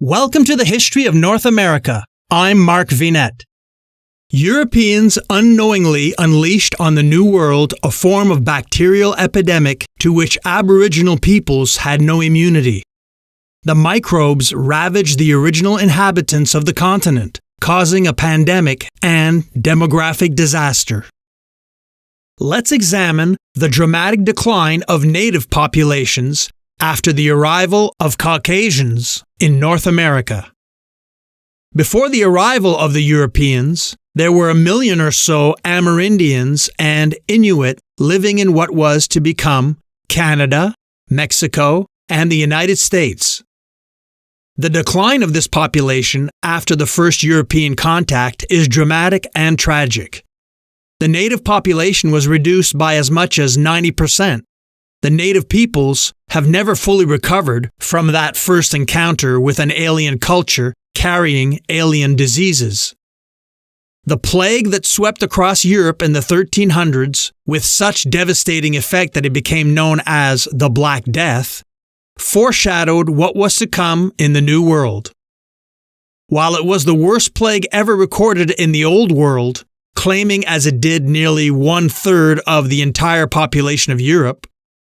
Welcome to the History of North America. I'm Mark Vinette. Europeans unknowingly unleashed on the New World a form of bacterial epidemic to which aboriginal peoples had no immunity. The microbes ravaged the original inhabitants of the continent, causing a pandemic and demographic disaster. Let's examine the dramatic decline of native populations after the arrival of Caucasians in North America. Before the arrival of the Europeans, there were 1 million or so Amerindians and Inuit living in what was to become Canada, Mexico, and the United States. The decline of this population after the first European contact is dramatic and tragic. The native population was reduced by as much as 90%. The native peoples have never fully recovered from that first encounter with an alien culture carrying alien diseases. The plague that swept across Europe in the 1300s with such devastating effect that it became known as the Black Death foreshadowed what was to come in the New World. While it was the worst plague ever recorded in the Old World, claiming as it did nearly 1/3 of the entire population of Europe,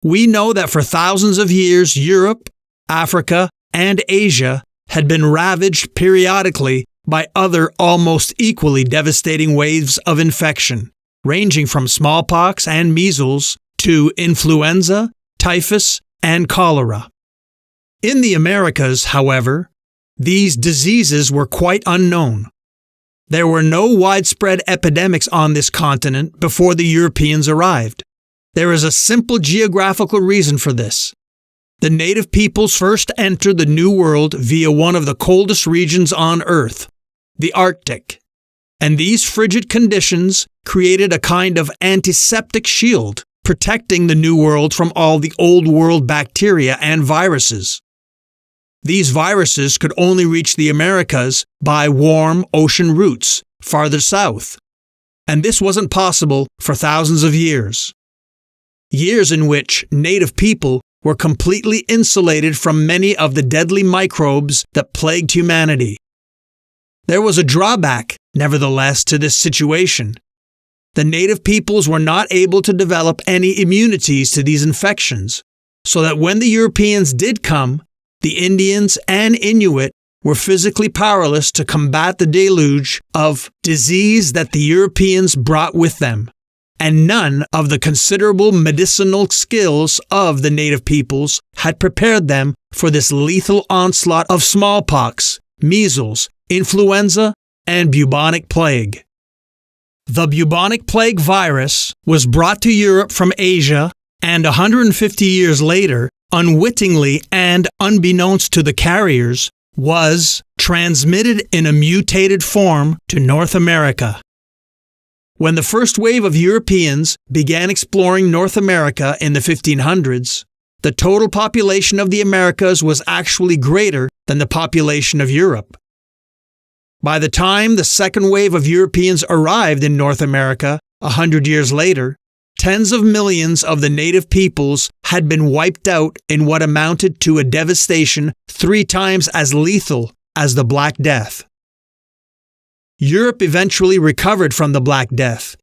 we know that for thousands of years Europe, Africa, and Asia had been ravaged periodically by other almost equally devastating waves of infection, ranging from smallpox and measles to influenza, typhus, and cholera. In the Americas, however, these diseases were quite unknown. There were no widespread epidemics on this continent before the Europeans arrived. There is a simple geographical reason for this. The native peoples first entered the New World via one of the coldest regions on Earth, the Arctic, and these frigid conditions created a kind of antiseptic shield, protecting the New World from all the Old World bacteria and viruses. These viruses could only reach the Americas by warm ocean routes farther south, and this wasn't possible for thousands of years. Years in which native people were completely insulated from many of the deadly microbes that plagued humanity. There was a drawback, nevertheless, to this situation. The native peoples were not able to develop any immunities to these infections, so that when the Europeans did come, the Indians and Inuit were physically powerless to combat the deluge of disease that the Europeans brought with them, and none of the considerable medicinal skills of the native peoples had prepared them for this lethal onslaught of smallpox, measles, influenza, and bubonic plague. The bubonic plague virus was brought to Europe from Asia, and 150 years later, unwittingly and unbeknownst to the carriers, was transmitted in a mutated form to North America. When the first wave of Europeans began exploring North America in the 1500s, the total population of the Americas was actually greater than the population of Europe. By the time the second wave of Europeans arrived in North America 100 years later, tens of millions of the native peoples had been wiped out in what amounted to a devastation 3 times as lethal as the Black Death. Europe eventually recovered from the Black Death.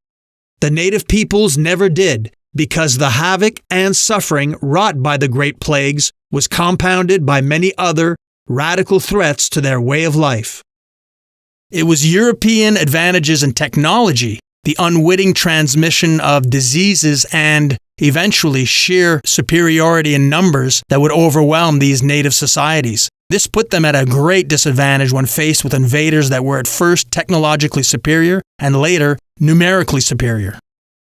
The native peoples never did, because the havoc and suffering wrought by the Great Plagues was compounded by many other radical threats to their way of life. It was European advantages in technology, the unwitting transmission of diseases, and eventually sheer superiority in numbers that would overwhelm these native societies. This put them at a great disadvantage when faced with invaders that were at first technologically superior and later numerically superior.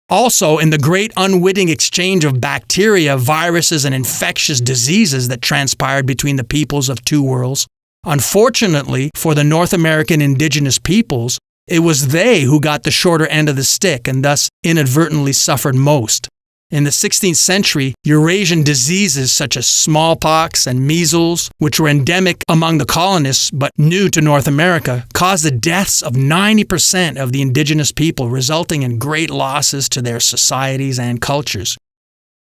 Also, in the great unwitting exchange of bacteria, viruses, and infectious diseases that transpired between the peoples of two worlds, unfortunately for the North American indigenous peoples, it was they who got the shorter end of the stick and thus inadvertently suffered most. In the 16th century, Eurasian diseases such as smallpox and measles, which were endemic among the colonists but new to North America, caused the deaths of 90% of the indigenous people, resulting in great losses to their societies and cultures.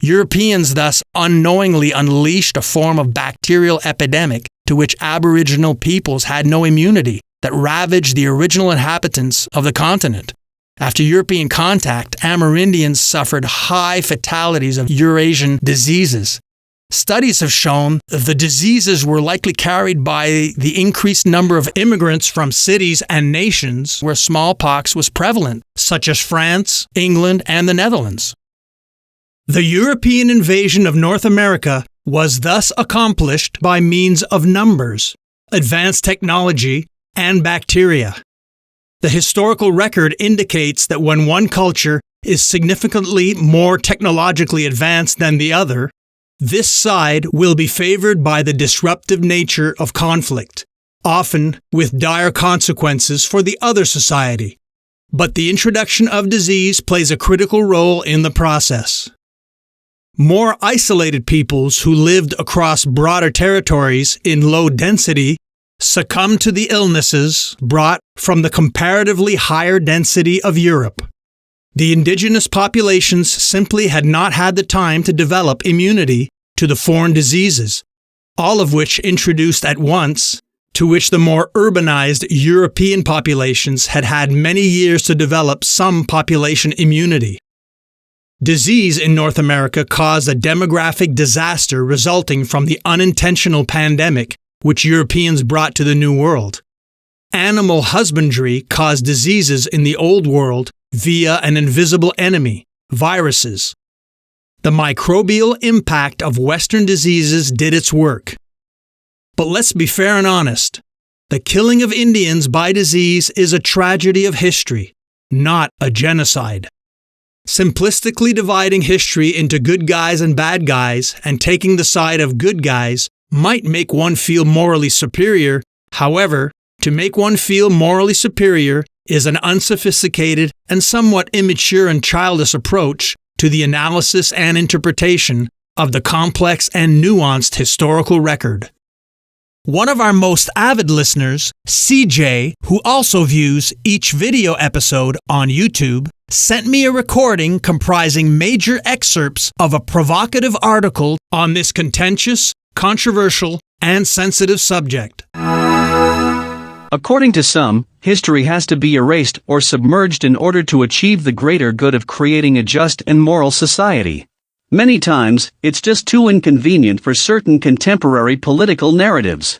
Europeans thus unknowingly unleashed a form of bacterial epidemic to which aboriginal peoples had no immunity that ravaged the original inhabitants of the continent. After European contact, Amerindians suffered high fatalities of Eurasian diseases. Studies have shown the diseases were likely carried by the increased number of immigrants from cities and nations where smallpox was prevalent, such as France, England, and the Netherlands. The European invasion of North America was thus accomplished by means of numbers, advanced technology, and bacteria. The historical record indicates that when one culture is significantly more technologically advanced than the other, this side will be favored by the disruptive nature of conflict, often with dire consequences for the other society. But the introduction of disease plays a critical role in the process. More isolated peoples who lived across broader territories in low density succumbed to the illnesses brought from the comparatively higher density of Europe. The indigenous populations simply had not had the time to develop immunity to the foreign diseases, all of which introduced at once, to which the more urbanized European populations had had many years to develop some population immunity. Disease in North America caused a demographic disaster resulting from the unintentional pandemic which Europeans brought to the New World. Animal husbandry caused diseases in the Old World via an invisible enemy, viruses. The microbial impact of Western diseases did its work. But let's be fair and honest. The killing of Indians by disease is a tragedy of history, not a genocide. Simplistically dividing history into good guys and bad guys and taking the side of good guys might make one feel morally superior. However, to make one feel morally superior is an unsophisticated and somewhat immature and childish approach to the analysis and interpretation of the complex and nuanced historical record. One of our most avid listeners, CJ, who also views each video episode on YouTube, sent me a recording comprising major excerpts of a provocative article on this contentious, controversial, and sensitive subject. According to some, history has to be erased or submerged in order to achieve the greater good of creating a just and moral society. Many times, it's just too inconvenient for certain contemporary political narratives.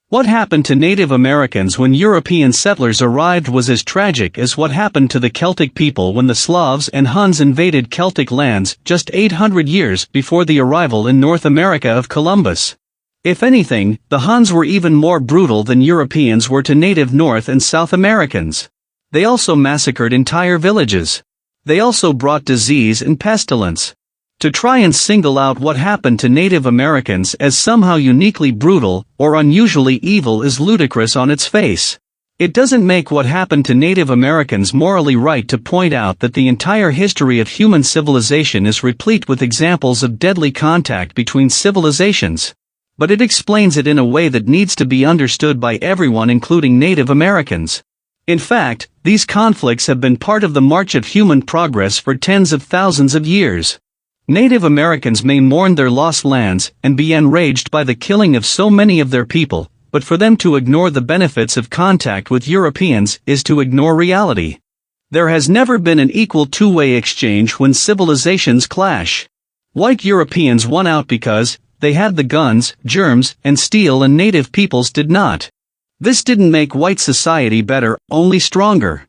What happened to Native Americans when European settlers arrived was as tragic as what happened to the Celtic people when the Slavs and Huns invaded Celtic lands just 800 years before the arrival in North America of Columbus. If anything, the Huns were even more brutal than Europeans were to native North and South Americans. They also massacred entire villages. They also brought disease and pestilence. To try and single out what happened to Native Americans as somehow uniquely brutal or unusually evil is ludicrous on its face. It doesn't make what happened to Native Americans morally right to point out that the entire history of human civilization is replete with examples of deadly contact between civilizations. But it explains it in a way that needs to be understood by everyone, including Native Americans. In fact, these conflicts have been part of the march of human progress for tens of thousands of years. Native Americans may mourn their lost lands and be enraged by the killing of so many of their people, but for them to ignore the benefits of contact with Europeans is to ignore reality. There has never been an equal two-way exchange when civilizations clash. White Europeans won out because they had the guns, germs, and steel, and native peoples did not. This didn't make white society better, only stronger.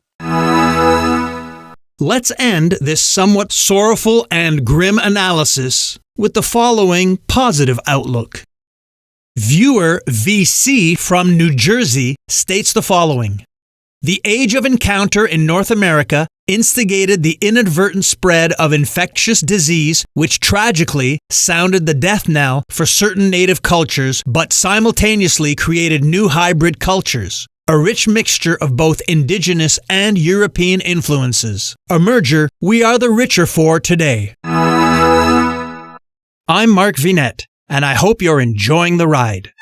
Let's end this somewhat sorrowful and grim analysis with the following positive outlook. Viewer VC from New Jersey states the following. The age of encounter in North America instigated the inadvertent spread of infectious disease, which tragically sounded the death knell for certain native cultures, but simultaneously created new hybrid cultures. A rich mixture of both indigenous and European influences. A merger we are the richer for today. I'm Mark Vinette, and I hope you're enjoying the ride.